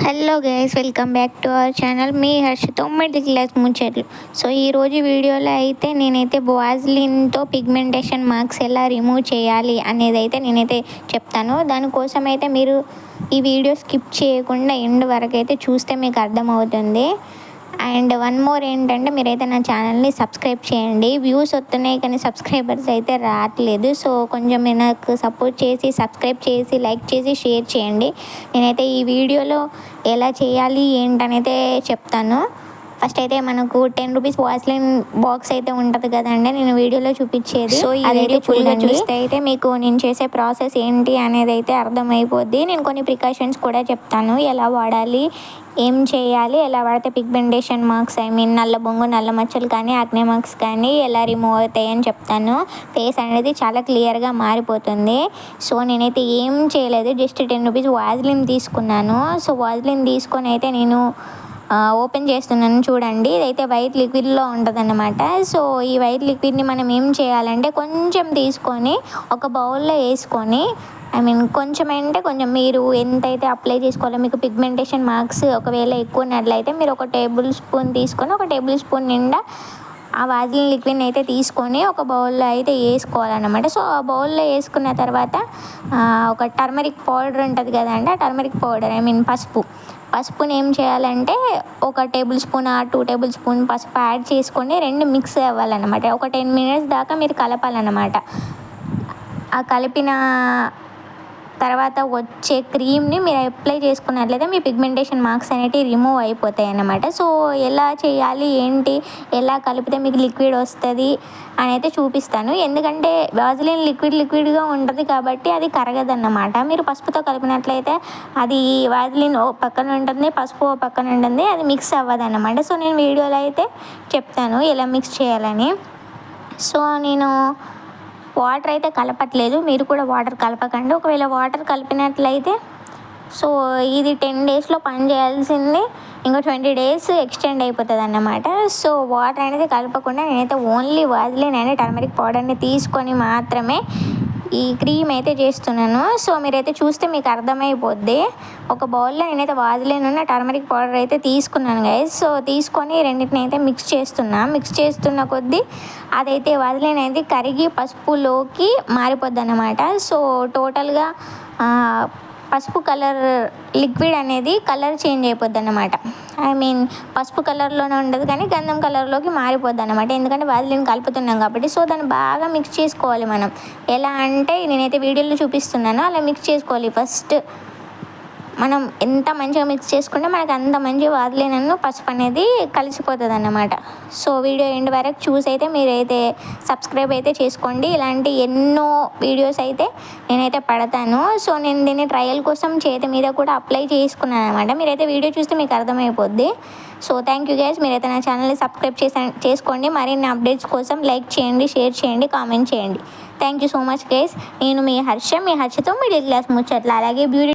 Hello guys, welcome back to our channel. మీ హర్షతో middle class ముచ్చట్లు. సో ఈరోజు వీడియోలో అయితే నేనైతే వాజ్లిన్తో పిగ్మెంటేషన్ మార్క్స్ ఎలా రిమూవ్ చేయాలి అనేది అయితే నేనైతే చెప్తాను. దానికోసం అయితే మీరు ఈ వీడియో స్కిప్ చేయకుండా ఎండ్ వరకు అయితే చూస్తే మీకు అర్థమవుతుంది. అండ్ వన్ మోర్ ఏంటంటే, మీరైతే నా ఛానల్ని సబ్స్క్రైబ్ చేయండి. వ్యూస్ వస్తున్నాయి కానీ సబ్స్క్రైబర్స్ అయితే రావట్లేదు. సో కొంచెం నాకు సపోర్ట్ చేసి సబ్స్క్రైబ్ చేసి లైక్ చేసి షేర్ చేయండి. నేనైతే ఈ వీడియోలో ఎలా చేయాలి ఏంటనైతే చెప్తాను. ఫస్ట్ అయితే మనకు 10 రూపీస్ వాజ్లిన్ బాక్స్ అయితే ఉంటుంది కదండి, నేను వీడియోలో చూపించేది. సో ఈ వీడియో ఫుల్గా చూస్తే అయితే మీకు నేను చేసే ప్రాసెస్ ఏంటి అనేది అయితే అర్థమైపోద్ది. నేను కొన్ని ప్రికాషన్స్ కూడా చెప్తాను, ఎలా వాడాలి, ఏం చేయాలి, ఎలా వాడితే పిగ్మెంటేషన్ మార్క్స్ నల్ల బొంగు నల్ల మచ్చలు కానీ యాక్నే మార్క్స్ కానీ ఎలా రిమూవ్ అవుతాయి అని చెప్తాను. ఫేస్ అనేది చాలా క్లియర్గా మారిపోతుంది. సో నేనైతే ఏం చేయలేదు, జస్ట్ 10 రూపీస్ వాజ్లిన్ తీసుకున్నాను. సో వాజ్లిన్ తీసుకొని అయితే నేను ఓపెన్ చేస్తున్నాను. చూడండి, ఇదైతే వైట్ లిక్విడ్లో ఉంటుంది అన్నమాట. సో ఈ వైట్ లిక్విడ్ని మనం ఏం చేయాలంటే కొంచెం తీసుకొని ఒక బౌల్లో వేసుకొని, కొంచెం అంటే కొంచెం మీరు ఎంతైతే అప్లై చేసుకోవాలో, మీకు పిగ్మెంటేషన్ మార్క్స్ ఒకవేళ ఎక్కువ ఉన్నట్లయితే మీరు ఒక టేబుల్ స్పూన్ తీసుకొని ఒక టేబుల్ స్పూన్ నిండా ఆ వాజ్లిన్ లిక్విడ్ని అయితే తీసుకొని ఒక బౌల్లో అయితే వేసుకోవాలన్నమాట. సో ఆ బౌల్లో వేసుకున్న తర్వాత ఒక టర్మరిక్ పౌడర్ ఉంటుంది కదండి, ఆ టర్మరిక్ పౌడర్ పసుపుని ఏం చేయాలంటే ఒక టేబుల్ స్పూన్ 2 టేబుల్ స్పూన్ పసుపు యాడ్ చేసుకొని రెండు మిక్స్ అవ్వాలన్నమాట. ఒక 10 మినిట్స్ దాకా మీరు కలపాలన్నమాట. ఆ కలిపిన తర్వాత వచ్చే క్రీమ్ని మీరు అప్లై చేసుకున్నట్లయితే మీ పిగ్మెంటేషన్ మార్క్స్ అనేవి రిమూవ్ అయిపోతాయి అన్నమాట. సో ఎలా చేయాలి ఏంటి, ఎలా కలిపితే మీకు లిక్విడ్ వస్తుంది అని అయితే చూపిస్తాను. ఎందుకంటే వాజ్లిన్ లిక్విడ్గా ఉంటుంది కాబట్టి అది కరగదన్నమాట. మీరు పసుపుతో కలిపినట్లయితే అది వాజ్లిన్ ఓ పక్కన ఉంటుంది, పసుపు ఓ పక్కన ఉంటుంది, అది మిక్స్ అవ్వదన్నమాట. సో నేను వీడియోలో అయితే చెప్తాను ఎలా మిక్స్ చేయాలని. సో నేను వాటర్ అయితే కలపట్లేదు, మీరు కూడా వాటర్ కలపకండి. ఒకవేళ వాటర్ కలిపినట్లయితే సో ఇది 10 డేస్లో పని చేయాల్సింది ఇంకా 20 డేస్ ఎక్స్టెండ్ అయిపోతుంది అన్నమాట. సో వాటర్ అనేది కలపకుండా నేనైతే ఓన్లీ వాజ్లిన్ అనే టర్మరిక్ పౌడర్ని తీసుకొని మాత్రమే ఈ క్రీమ్ అయితే చేస్తున్నాను. సో మీరైతే చూస్తే మీకు అర్థమైపోద్ది. ఒక బౌల్లో నేనైతే వాజ్లిన్ ఉన్న టర్మరిక్ పౌడర్ అయితే తీసుకున్నాను గైస్. సో తీసుకొని రెండింటిని అయితే మిక్స్ చేస్తున్న కొద్దీ అదైతే వాజ్లిన్ అనేది కరిగి పసుపులోకి మారిపోద్ది అన్నమాట. సో టోటల్గా పసుపు కలర్ లిక్విడ్ అనేది కలర్ చేంజ్ అయిపోద్ది అన్నమాట. పసుపు కలర్లోనే ఉండదు కానీ గంధం కలర్లోకి మారిపోద్ది అన్నమాట, ఎందుకంటే వాజ్లిన్ కలుపుతున్నాం కాబట్టి. సో దాన్ని బాగా మిక్స్ చేసుకోవాలి మనం. ఎలా అంటే నేనైతే వీడియోలో చూపిస్తున్నాను, అలా మిక్స్ చేసుకోవాలి. ఫస్ట్ మనం ఎంత మంచిగా మిక్స్ చేసుకుంటే మనకు అంత మంచి వాజ్లిన్ పసుపు అనేది కలిసిపోతుంది అన్నమాట. సో వీడియో ఎండ్ వరకు చూసి అయితే మీరైతే సబ్స్క్రైబ్ అయితే చేసుకోండి. ఇలాంటి ఎన్నో వీడియోస్ అయితే నేనైతే పడతాను. సో నేను దీన్ని ట్రయల్ కోసం చేతి మీద కూడా అప్లై చేసుకున్నాను అనమాట. మీరైతే వీడియో చూస్తే మీకు అర్థమైపోద్ది. సో థ్యాంక్ యూ గైస్, మీరైతే నా ఛానల్ని సబ్స్క్రైబ్ చేసుకోండి. మరిన్ని అప్డేట్స్ కోసం లైక్ చేయండి, షేర్ చేయండి, కామెంట్ చేయండి. Thank you so much guys. నేను మీ హర్షతో మిడిల్ క్లాస్ ముచ్చట్లు. అలాగే బ్యూటీ